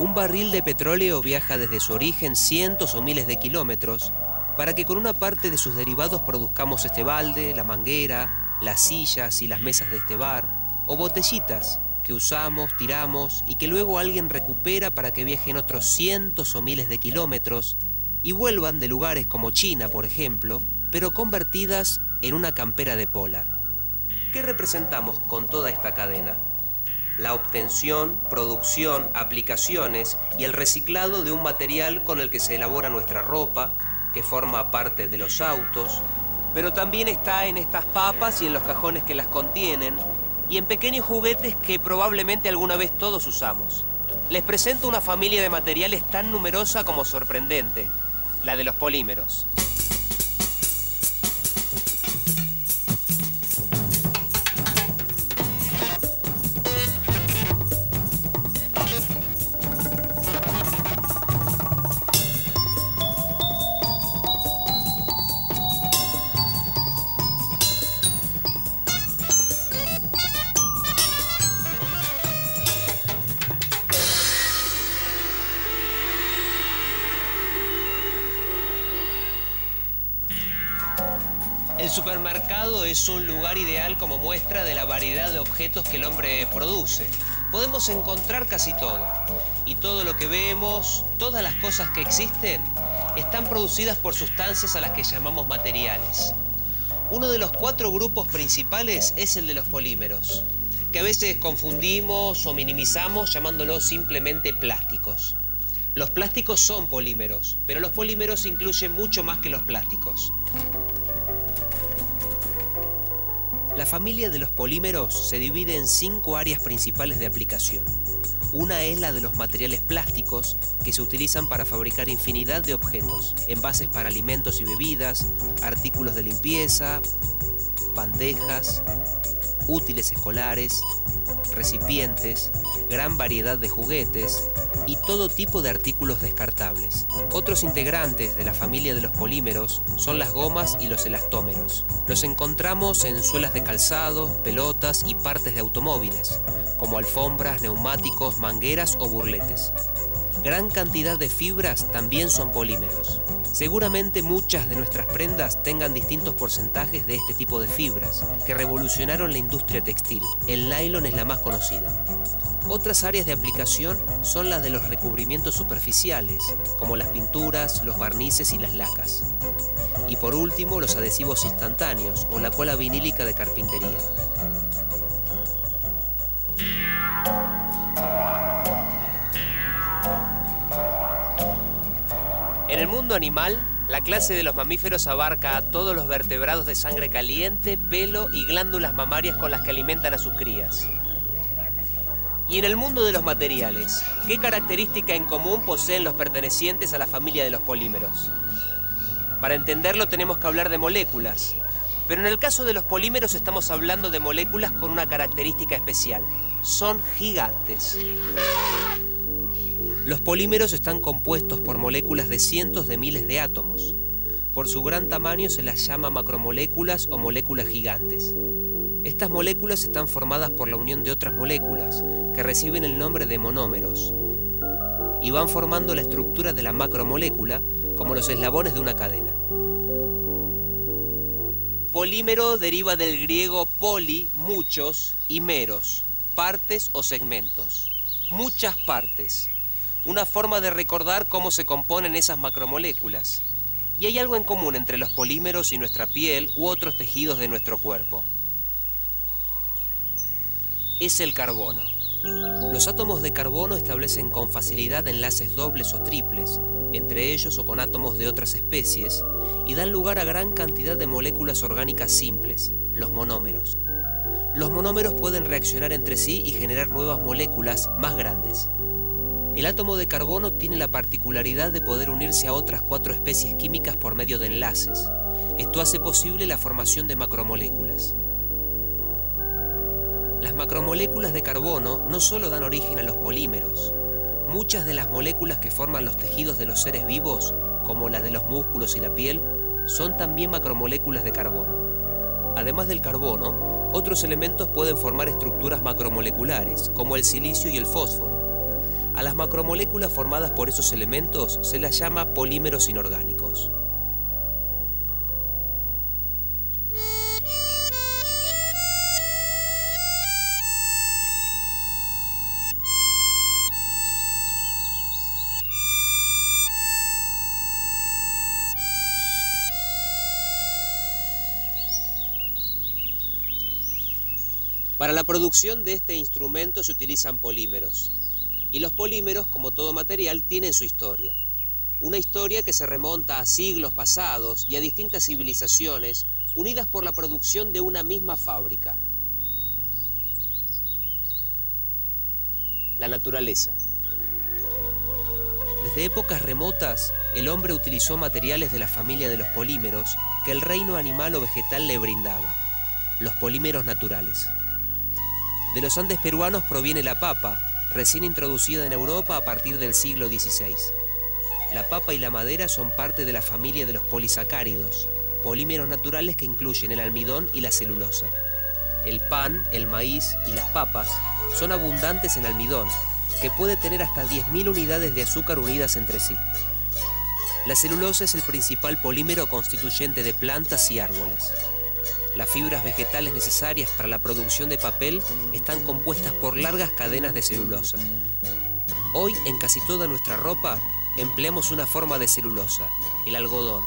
Un barril de petróleo viaja desde su origen cientos o miles de kilómetros para que con una parte de sus derivados produzcamos este balde, la manguera, las sillas y las mesas de este bar, o botellitas que usamos, tiramos y que luego alguien recupera para que viajen otros cientos o miles de kilómetros y vuelvan de lugares como China, por ejemplo, pero convertidas en una campera de Polar. ¿Qué representamos con toda esta cadena? La obtención, producción, aplicaciones y el reciclado de un material con el que se elabora nuestra ropa, que forma parte de los autos, pero también está en estas papas y en los cajones que las contienen, y en pequeños juguetes que probablemente alguna vez todos usamos. Les presento una familia de materiales tan numerosa como sorprendente, la de los polímeros. El supermercado es un lugar ideal como muestra de la variedad de objetos que el hombre produce. Podemos encontrar casi todo. Y todo lo que vemos, todas las cosas que existen, están producidas por sustancias a las que llamamos materiales. Uno de los 4 grupos principales es el de los polímeros, que a veces confundimos o minimizamos llamándolos simplemente plásticos. Los plásticos son polímeros, pero los polímeros incluyen mucho más que los plásticos. La familia de los polímeros se divide en 5 áreas principales de aplicación. Una es la de los materiales plásticos, que se utilizan para fabricar infinidad de objetos, envases para alimentos y bebidas, artículos de limpieza, bandejas, útiles escolares, recipientes, gran variedad de juguetes y todo tipo de artículos descartables. Otros integrantes de la familia de los polímeros son las gomas y los elastómeros. Los encontramos en suelas de calzado, pelotas y partes de automóviles, como alfombras, neumáticos, mangueras o burletes. Gran cantidad de fibras también son polímeros. Seguramente muchas de nuestras prendas tengan distintos porcentajes de este tipo de fibras, que revolucionaron la industria textil. El nylon es la más conocida. Otras áreas de aplicación son las de los recubrimientos superficiales, como las pinturas, los barnices y las lacas. Y por último, los adhesivos instantáneos o la cola vinílica de carpintería. En el mundo animal, la clase de los mamíferos abarca a todos los vertebrados de sangre caliente, pelo y glándulas mamarias con las que alimentan a sus crías. Y en el mundo de los materiales, ¿qué característica en común poseen los pertenecientes a la familia de los polímeros? Para entenderlo tenemos que hablar de moléculas, pero en el caso de los polímeros estamos hablando de moléculas con una característica especial. Son gigantes. Los polímeros están compuestos por moléculas de cientos de miles de átomos. Por su gran tamaño se las llama macromoléculas o moléculas gigantes. Estas moléculas están formadas por la unión de otras moléculas, que reciben el nombre de monómeros, y van formando la estructura de la macromolécula, como los eslabones de una cadena. Polímero deriva del griego poli, muchos, y meros, partes o segmentos. Muchas partes. Una forma de recordar cómo se componen esas macromoléculas. Y hay algo en común entre los polímeros y nuestra piel u otros tejidos de nuestro cuerpo. Es el carbono. Los átomos de carbono establecen con facilidad enlaces dobles o triples, entre ellos o con átomos de otras especies, y dan lugar a gran cantidad de moléculas orgánicas simples, los monómeros. Los monómeros pueden reaccionar entre sí y generar nuevas moléculas más grandes. El átomo de carbono tiene la particularidad de poder unirse a otras 4 especies químicas por medio de enlaces. Esto hace posible la formación de macromoléculas. Las macromoléculas de carbono no solo dan origen a los polímeros. Muchas de las moléculas que forman los tejidos de los seres vivos, como las de los músculos y la piel, son también macromoléculas de carbono. Además del carbono, otros elementos pueden formar estructuras macromoleculares, como el silicio y el fósforo. A las macromoléculas formadas por esos elementos se las llama polímeros inorgánicos. Para la producción de este instrumento se utilizan polímeros. Y los polímeros, como todo material, tienen su historia. Una historia que se remonta a siglos pasados y a distintas civilizaciones unidas por la producción de una misma fábrica. La naturaleza. Desde épocas remotas, el hombre utilizó materiales de la familia de los polímeros que el reino animal o vegetal le brindaba, los polímeros naturales. De los Andes peruanos proviene la papa, recién introducida en Europa a partir del siglo XVI. La papa y la madera son parte de la familia de los polisacáridos, polímeros naturales que incluyen el almidón y la celulosa. El pan, el maíz y las papas son abundantes en almidón, que puede tener hasta 10.000 unidades de azúcar unidas entre sí. La celulosa es el principal polímero constituyente de plantas y árboles. Las fibras vegetales necesarias para la producción de papel están compuestas por largas cadenas de celulosa. Hoy, en casi toda nuestra ropa, empleamos una forma de celulosa, el algodón,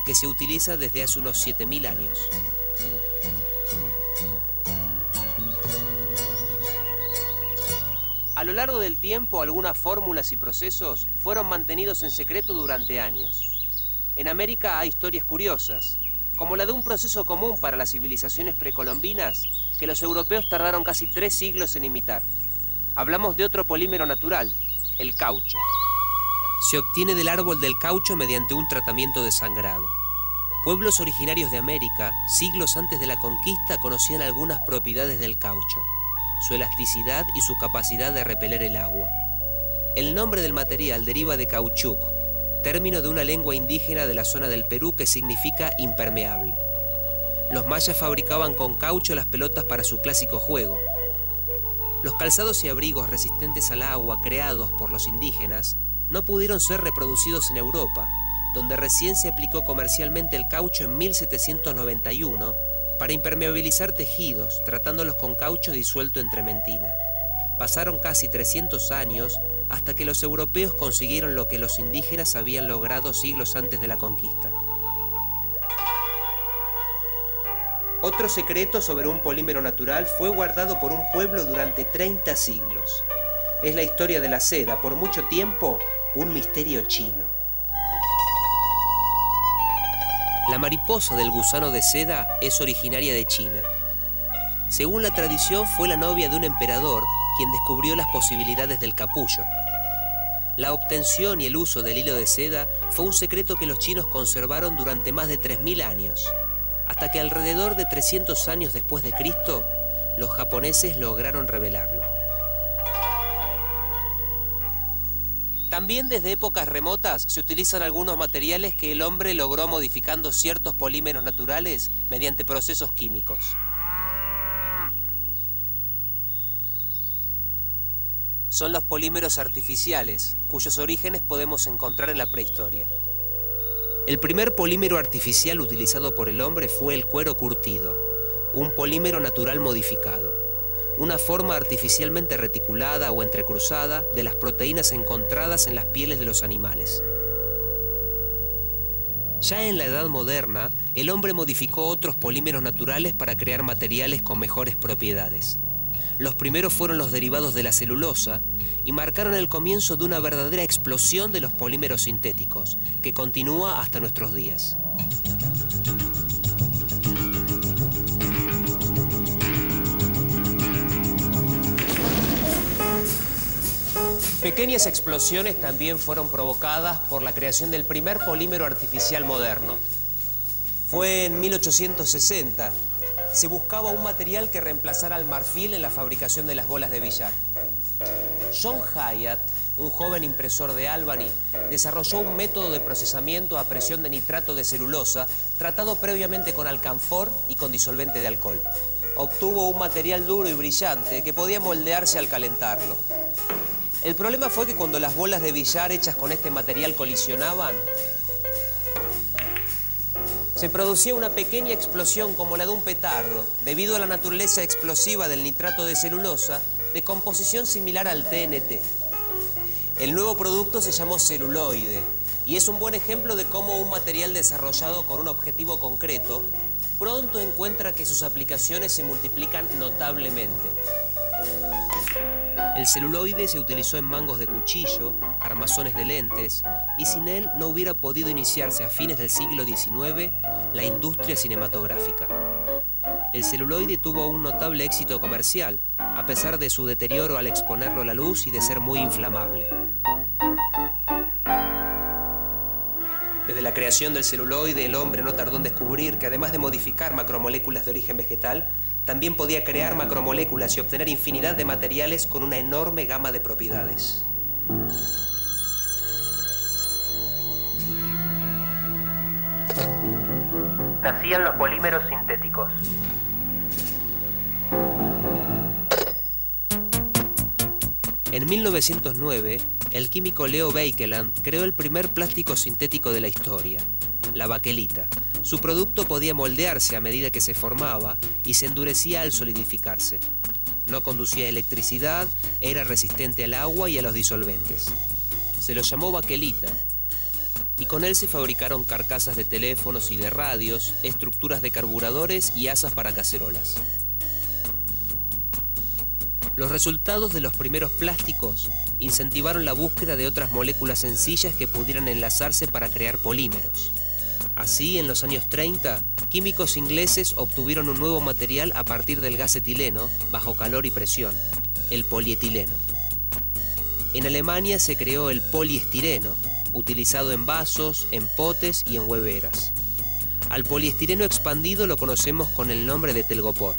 que se utiliza desde hace unos 7.000 años. A lo largo del tiempo, algunas fórmulas y procesos fueron mantenidos en secreto durante años. En América hay historias curiosas, como la de un proceso común para las civilizaciones precolombinas que los europeos tardaron casi 3 siglos en imitar. Hablamos de otro polímero natural, el caucho. Se obtiene del árbol del caucho mediante un tratamiento de sangrado. Pueblos originarios de América, siglos antes de la conquista, conocían algunas propiedades del caucho, su elasticidad y su capacidad de repeler el agua. El nombre del material deriva de caoutchouc, término de una lengua indígena de la zona del Perú que significa impermeable. Los mayas fabricaban con caucho las pelotas para su clásico juego. Los calzados y abrigos resistentes al agua creados por los indígenas no pudieron ser reproducidos en Europa, donde recién se aplicó comercialmente el caucho en 1791 para impermeabilizar tejidos, tratándolos con caucho disuelto en trementina. Pasaron casi 300 años hasta que los europeos consiguieron lo que los indígenas habían logrado siglos antes de la conquista. Otro secreto sobre un polímero natural fue guardado por un pueblo durante 30 siglos. Es la historia de la seda, por mucho tiempo, un misterio chino. La mariposa del gusano de seda es originaria de China. Según la tradición, fue la novia de un emperador quien descubrió las posibilidades del capullo. La obtención y el uso del hilo de seda fue un secreto que los chinos conservaron durante más de 3.000 años, hasta que alrededor de 300 años después de Cristo, los japoneses lograron revelarlo. También desde épocas remotas se utilizan algunos materiales que el hombre logró modificando ciertos polímeros naturales mediante procesos químicos. Son los polímeros artificiales, cuyos orígenes podemos encontrar en la prehistoria. El primer polímero artificial utilizado por el hombre fue el cuero curtido, un polímero natural modificado, una forma artificialmente reticulada o entrecruzada de las proteínas encontradas en las pieles de los animales. Ya en la Edad Moderna, el hombre modificó otros polímeros naturales para crear materiales con mejores propiedades. Los primeros fueron los derivados de la celulosa y marcaron el comienzo de una verdadera explosión de los polímeros sintéticos, que continúa hasta nuestros días. Pequeñas explosiones también fueron provocadas por la creación del primer polímero artificial moderno. Fue en 1860. Se buscaba un material que reemplazara al marfil en la fabricación de las bolas de billar. John Hyatt, un joven impresor de Albany, desarrolló un método de procesamiento a presión de nitrato de celulosa tratado previamente con alcanfor y con disolvente de alcohol. Obtuvo un material duro y brillante que podía moldearse al calentarlo. El problema fue que cuando las bolas de billar hechas con este material colisionaban, se producía una pequeña explosión como la de un petardo, debido a la naturaleza explosiva del nitrato de celulosa, de composición similar al TNT. El nuevo producto se llamó celuloide y es un buen ejemplo de cómo un material desarrollado con un objetivo concreto pronto encuentra que sus aplicaciones se multiplican notablemente. El celuloide se utilizó en mangos de cuchillo, armazones de lentes, y sin él no hubiera podido iniciarse a fines del siglo XIX la industria cinematográfica. El celuloide tuvo un notable éxito comercial, a pesar de su deterioro al exponerlo a la luz y de ser muy inflamable. Desde la creación del celuloide, el hombre no tardó en descubrir que además de modificar macromoléculas de origen vegetal, también podía crear macromoléculas y obtener infinidad de materiales con una enorme gama de propiedades. Nacían los polímeros sintéticos. En 1909, el químico Leo Baekeland creó el primer plástico sintético de la historia, la baquelita. Su producto podía moldearse a medida que se formaba y se endurecía al solidificarse. No conducía electricidad, era resistente al agua y a los disolventes. Se lo llamó baquelita y con él se fabricaron carcasas de teléfonos y de radios, estructuras de carburadores y asas para cacerolas. Los resultados de los primeros plásticos incentivaron la búsqueda de otras moléculas sencillas que pudieran enlazarse para crear polímeros. Así, en los años 30, químicos ingleses obtuvieron un nuevo material a partir del gas etileno, bajo calor y presión, el polietileno. En Alemania se creó el poliestireno, utilizado en vasos, en potes y en hueveras. Al poliestireno expandido lo conocemos con el nombre de telgopor.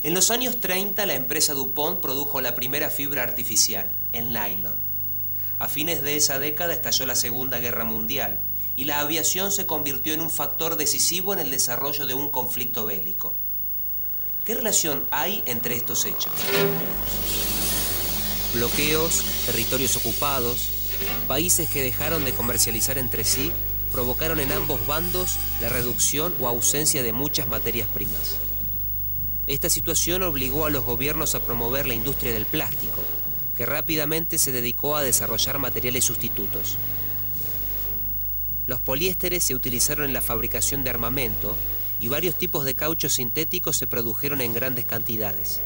En los años 30, la empresa DuPont produjo la primera fibra artificial, el nylon. A fines de esa década estalló la Segunda Guerra Mundial y la aviación se convirtió en un factor decisivo en el desarrollo de un conflicto bélico. ¿Qué relación hay entre estos hechos? Bloqueos, territorios ocupados, países que dejaron de comercializar entre sí, provocaron en ambos bandos la reducción o ausencia de muchas materias primas. Esta situación obligó a los gobiernos a promover la industria del plástico, que rápidamente se dedicó a desarrollar materiales sustitutos. Los poliésteres se utilizaron en la fabricación de armamento y varios tipos de cauchos sintéticos se produjeron en grandes cantidades.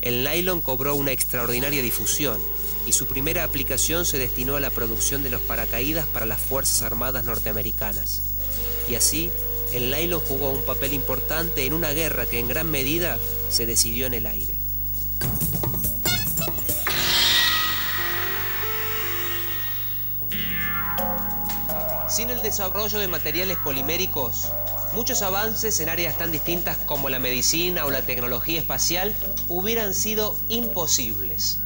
El nylon cobró una extraordinaria difusión y su primera aplicación se destinó a la producción de los paracaídas para las Fuerzas Armadas norteamericanas. Y así, el nylon jugó un papel importante en una guerra que en gran medida se decidió en el aire. Sin el desarrollo de materiales poliméricos, muchos avances en áreas tan distintas como la medicina o la tecnología espacial hubieran sido imposibles.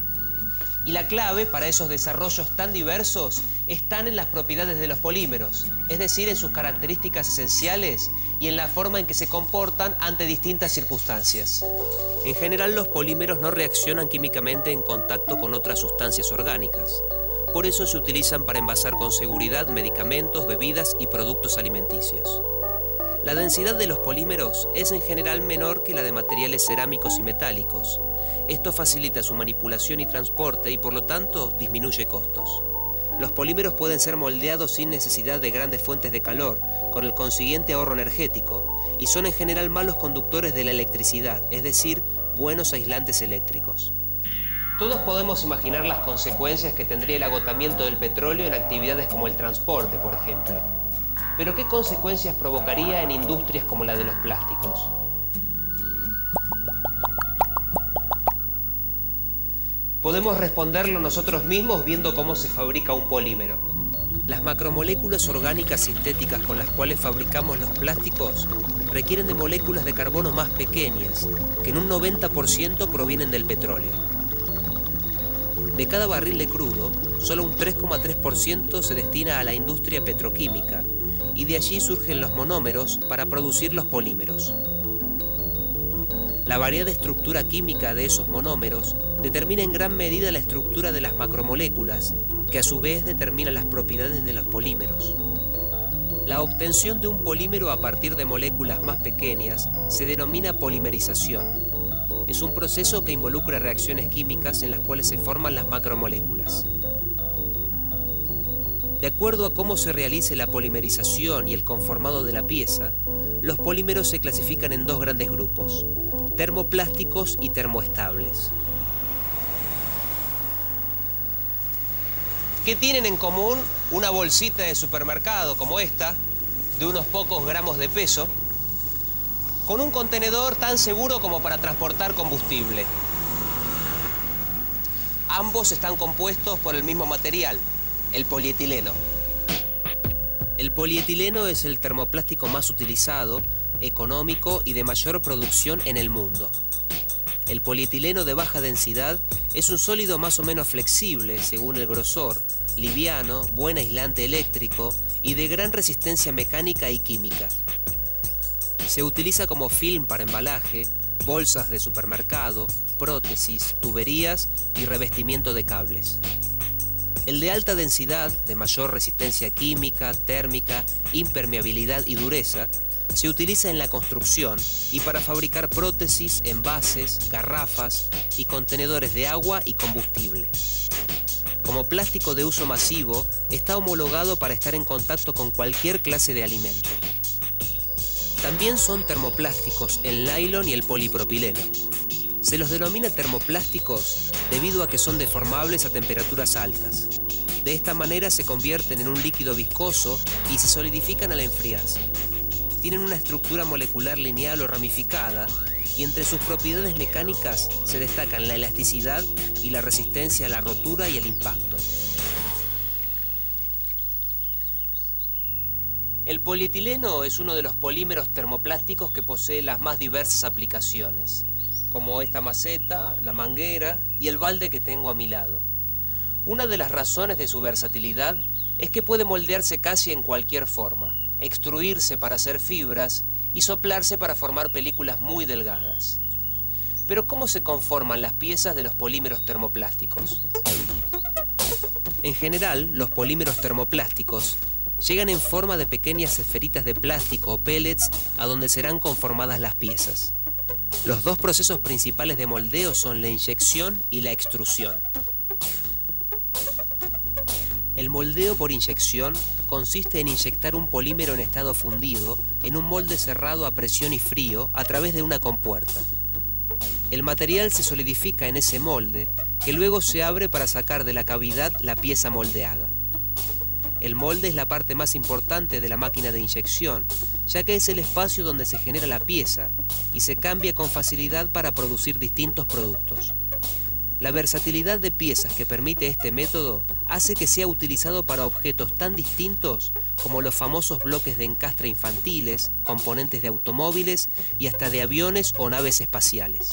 Y la clave para esos desarrollos tan diversos están en las propiedades de los polímeros, es decir, en sus características esenciales y en la forma en que se comportan ante distintas circunstancias. En general, los polímeros no reaccionan químicamente en contacto con otras sustancias orgánicas. Por eso se utilizan para envasar con seguridad medicamentos, bebidas y productos alimenticios. La densidad de los polímeros es en general menor que la de materiales cerámicos y metálicos. Esto facilita su manipulación y transporte y por lo tanto disminuye costos. Los polímeros pueden ser moldeados sin necesidad de grandes fuentes de calor, con el consiguiente ahorro energético, y son en general malos conductores de la electricidad, es decir, buenos aislantes eléctricos. Todos podemos imaginar las consecuencias que tendría el agotamiento del petróleo en actividades como el transporte, por ejemplo. Pero ¿qué consecuencias provocaría en industrias como la de los plásticos? Podemos responderlo nosotros mismos viendo cómo se fabrica un polímero. Las macromoléculas orgánicas sintéticas con las cuales fabricamos los plásticos requieren de moléculas de carbono más pequeñas, que en un 90% provienen del petróleo. De cada barril de crudo, solo un 3,3% se destina a la industria petroquímica, y de allí surgen los monómeros para producir los polímeros. La variada estructura química de esos monómeros determina en gran medida la estructura de las macromoléculas, que a su vez determinan las propiedades de los polímeros. La obtención de un polímero a partir de moléculas más pequeñas se denomina polimerización. Es un proceso que involucra reacciones químicas en las cuales se forman las macromoléculas. De acuerdo a cómo se realice la polimerización y el conformado de la pieza, los polímeros se clasifican en dos grandes grupos: termoplásticos y termoestables. ¿Qué tienen en común una bolsita de supermercado como esta, de unos pocos gramos de peso, con un contenedor tan seguro como para transportar combustible? Ambos están compuestos por el mismo material, el polietileno. El polietileno es el termoplástico más utilizado, económico y de mayor producción en el mundo. El polietileno de baja densidad es un sólido más o menos flexible según el grosor, liviano, buen aislante eléctrico y de gran resistencia mecánica y química. Se utiliza como film para embalaje, bolsas de supermercado, prótesis, tuberías y revestimiento de cables. El de alta densidad, de mayor resistencia química, térmica, impermeabilidad y dureza, se utiliza en la construcción y para fabricar prótesis, envases, garrafas y contenedores de agua y combustible. Como plástico de uso masivo, está homologado para estar en contacto con cualquier clase de alimento. También son termoplásticos el nylon y el polipropileno. Se los denomina termoplásticos debido a que son deformables a temperaturas altas. De esta manera se convierten en un líquido viscoso y se solidifican al enfriarse. Tienen una estructura molecular lineal o ramificada y entre sus propiedades mecánicas se destacan la elasticidad y la resistencia a la rotura y el impacto. El polietileno es uno de los polímeros termoplásticos que posee las más diversas aplicaciones, como esta maceta, la manguera y el balde que tengo a mi lado. Una de las razones de su versatilidad es que puede moldearse casi en cualquier forma, extruirse para hacer fibras y soplarse para formar películas muy delgadas. Pero ¿cómo se conforman las piezas de los polímeros termoplásticos? En general, los polímeros termoplásticos llegan en forma de pequeñas esferitas de plástico o pellets a donde serán conformadas las piezas. Los dos procesos principales de moldeo son la inyección y la extrusión. El moldeo por inyección consiste en inyectar un polímero en estado fundido en un molde cerrado a presión y frío a través de una compuerta. El material se solidifica en ese molde, que luego se abre para sacar de la cavidad la pieza moldeada. El molde es la parte más importante de la máquina de inyección, ya que es el espacio donde se genera la pieza y se cambia con facilidad para producir distintos productos. La versatilidad de piezas que permite este método hace que sea utilizado para objetos tan distintos como los famosos bloques de encastre infantiles, componentes de automóviles y hasta de aviones o naves espaciales.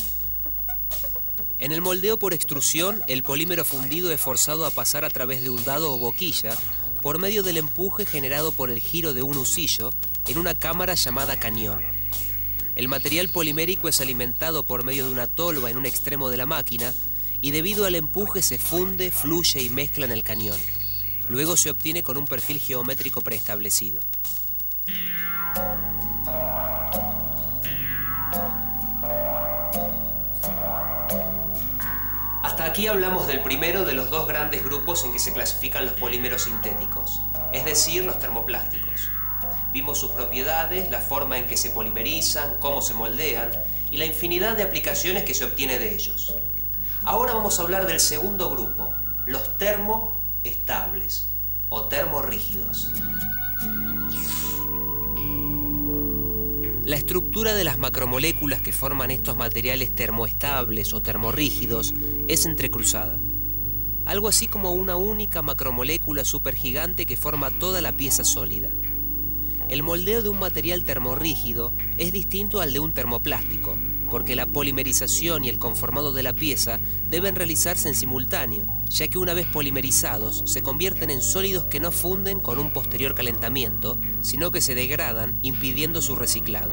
En el moldeo por extrusión, el polímero fundido es forzado a pasar a través de un dado o boquilla por medio del empuje generado por el giro de un husillo en una cámara llamada cañón. El material polimérico es alimentado por medio de una tolva en un extremo de la máquina y debido al empuje se funde, fluye y mezcla en el cañón. Luego se obtiene con un perfil geométrico preestablecido. Hasta aquí hablamos del primero de los dos grandes grupos en que se clasifican los polímeros sintéticos, es decir, los termoplásticos. Vimos sus propiedades, la forma en que se polimerizan, cómo se moldean y la infinidad de aplicaciones que se obtiene de ellos. Ahora vamos a hablar del segundo grupo, los termoestables o termorrígidos. La estructura de las macromoléculas que forman estos materiales termoestables o termorrígidos es entrecruzada. Algo así como una única macromolécula supergigante que forma toda la pieza sólida. El moldeo de un material termorrígido es distinto al de un termoplástico, porque la polimerización y el conformado de la pieza deben realizarse en simultáneo, ya que una vez polimerizados se convierten en sólidos que no funden con un posterior calentamiento, sino que se degradan impidiendo su reciclado.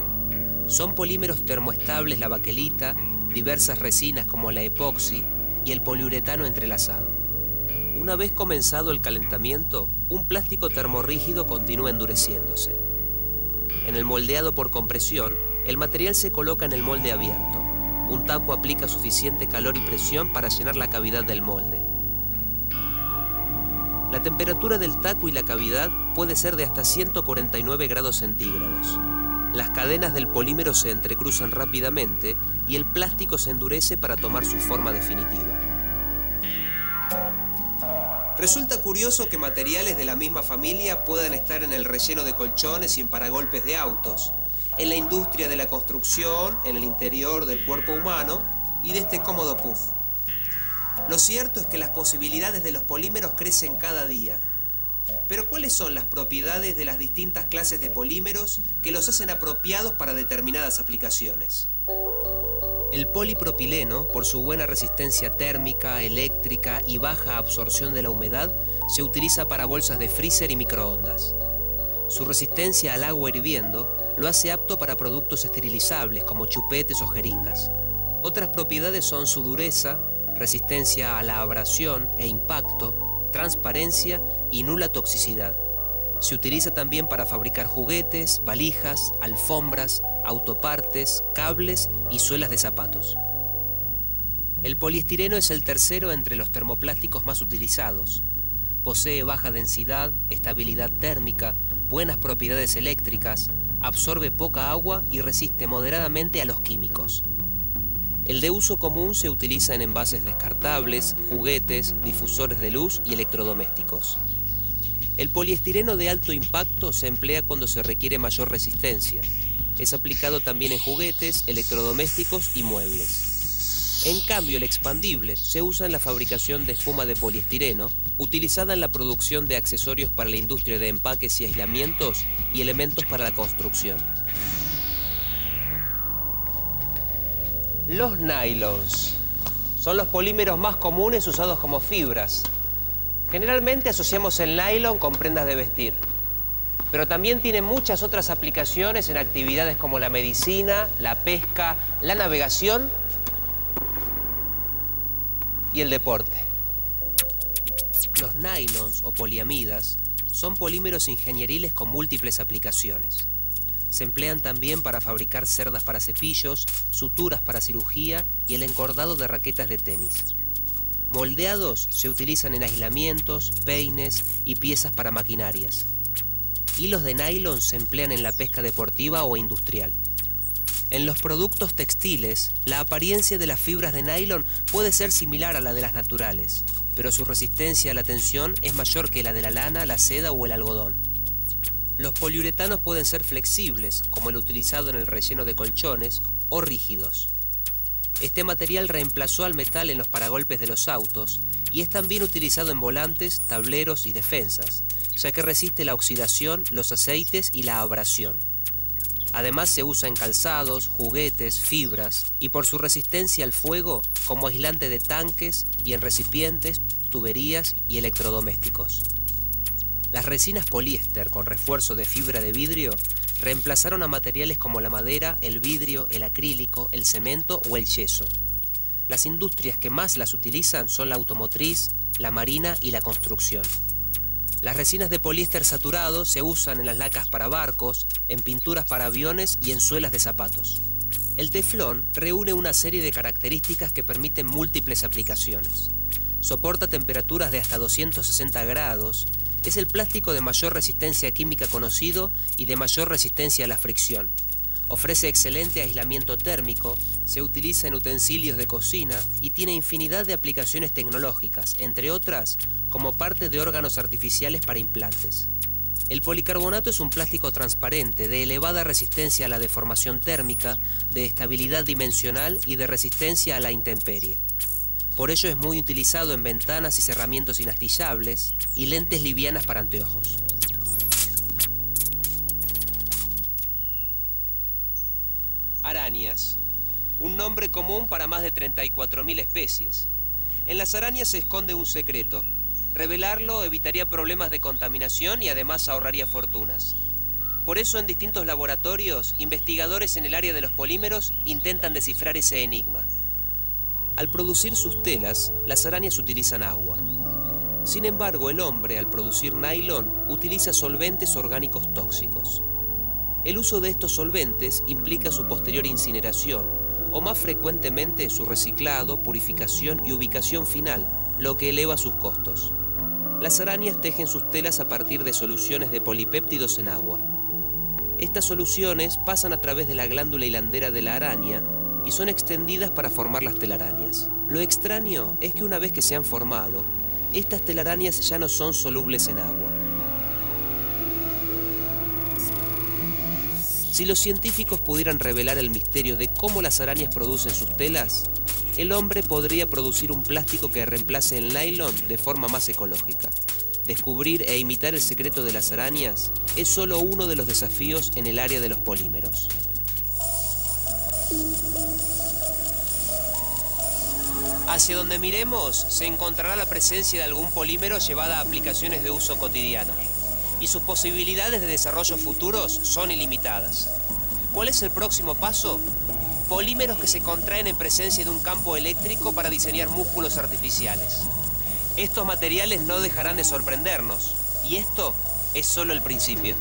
Son polímeros termoestables la baquelita, diversas resinas como la epoxi y el poliuretano entrelazado. Una vez comenzado el calentamiento, un plástico termorrígido continúa endureciéndose. En el moldeado por compresión, el material se coloca en el molde abierto. Un taco aplica suficiente calor y presión para llenar la cavidad del molde. La temperatura del taco y la cavidad puede ser de hasta 149 grados centígrados. Las cadenas del polímero se entrecruzan rápidamente y el plástico se endurece para tomar su forma definitiva. Resulta curioso que materiales de la misma familia puedan estar en el relleno de colchones y en paragolpes de autos, en la industria de la construcción, en el interior del cuerpo humano y de este cómodo puff. Lo cierto es que las posibilidades de los polímeros crecen cada día. Pero ¿cuáles son las propiedades de las distintas clases de polímeros que los hacen apropiados para determinadas aplicaciones? El polipropileno, por su buena resistencia térmica, eléctrica y baja absorción de la humedad, se utiliza para bolsas de freezer y microondas. Su resistencia al agua hirviendo lo hace apto para productos esterilizables como chupetes o jeringas. Otras propiedades son su dureza, resistencia a la abrasión e impacto, transparencia y nula toxicidad. Se utiliza también para fabricar juguetes, valijas, alfombras, autopartes, cables y suelas de zapatos. El poliestireno es el tercero entre los termoplásticos más utilizados. Posee baja densidad, estabilidad térmica, buenas propiedades eléctricas, absorbe poca agua y resiste moderadamente a los químicos. El de uso común se utiliza en envases descartables, juguetes, difusores de luz y electrodomésticos. El poliestireno de alto impacto se emplea cuando se requiere mayor resistencia. Es aplicado también en juguetes, electrodomésticos y muebles. En cambio, el expandible se usa en la fabricación de espuma de poliestireno, utilizada en la producción de accesorios para la industria de empaques y aislamientos y elementos para la construcción. Los nylons son los polímeros más comunes usados como fibras. Generalmente asociamos el nylon con prendas de vestir, pero también tiene muchas otras aplicaciones en actividades como la medicina, la pesca, la navegación y el deporte. Los nylons o poliamidas son polímeros ingenieriles con múltiples aplicaciones. Se emplean también para fabricar cerdas para cepillos, suturas para cirugía y el encordado de raquetas de tenis. Moldeados se utilizan en aislamientos, peines y piezas para maquinarias. Hilos de nylon se emplean en la pesca deportiva o industrial. En los productos textiles, la apariencia de las fibras de nylon puede ser similar a la de las naturales, pero su resistencia a la tensión es mayor que la de la lana, la seda o el algodón. Los poliuretanos pueden ser flexibles, como el utilizado en el relleno de colchones, o rígidos. Este material reemplazó al metal en los paragolpes de los autos y es también utilizado en volantes, tableros y defensas, ya que resiste la oxidación, los aceites y la abrasión. Además se usa en calzados, juguetes, fibras y por su resistencia al fuego como aislante de tanques y en recipientes, tuberías y electrodomésticos. Las resinas poliéster con refuerzo de fibra de vidrio reemplazaron a materiales como la madera, el vidrio, el acrílico, el cemento o el yeso. Las industrias que más las utilizan son la automotriz, la marina y la construcción. Las resinas de poliéster saturado se usan en las lacas para barcos, en pinturas para aviones y en suelas de zapatos. El teflón reúne una serie de características que permiten múltiples aplicaciones. Soporta temperaturas de hasta 260 grados, es el plástico de mayor resistencia química conocido y de mayor resistencia a la fricción. Ofrece excelente aislamiento térmico, se utiliza en utensilios de cocina y tiene infinidad de aplicaciones tecnológicas, entre otras, como parte de órganos artificiales para implantes. El policarbonato es un plástico transparente de elevada resistencia a la deformación térmica, de estabilidad dimensional y de resistencia a la intemperie. Por ello es muy utilizado en ventanas y cerramientos inastillables y lentes livianas para anteojos. Arañas. un nombre común para más de 34.000 especies. En las arañas se esconde un secreto. Revelarlo evitaría problemas de contaminación y además ahorraría fortunas. Por eso en distintos laboratorios, investigadores en el área de los polímeros intentan descifrar ese enigma. Al producir sus telas, las arañas utilizan agua. Sin embargo, el hombre, al producir nylon, utiliza solventes orgánicos tóxicos. El uso de estos solventes implica su posterior incineración, o más frecuentemente su reciclado, purificación y ubicación final, lo que eleva sus costos. Las arañas tejen sus telas a partir de soluciones de polipéptidos en agua. Estas soluciones pasan a través de la glándula hilandera de la araña y son extendidas para formar las telarañas. Lo extraño es que una vez que se han formado, estas telarañas ya no son solubles en agua. Si los científicos pudieran revelar el misterio de cómo las arañas producen sus telas, el hombre podría producir un plástico que reemplace el nylon de forma más ecológica. Descubrir e imitar el secreto de las arañas es solo uno de los desafíos en el área de los polímeros. Hacia donde miremos, se encontrará la presencia de algún polímero llevada a aplicaciones de uso cotidiano. Y sus posibilidades de desarrollo futuros son ilimitadas. ¿Cuál es el próximo paso? Polímeros que se contraen en presencia de un campo eléctrico para diseñar músculos artificiales. Estos materiales no dejarán de sorprendernos, y esto es solo el principio.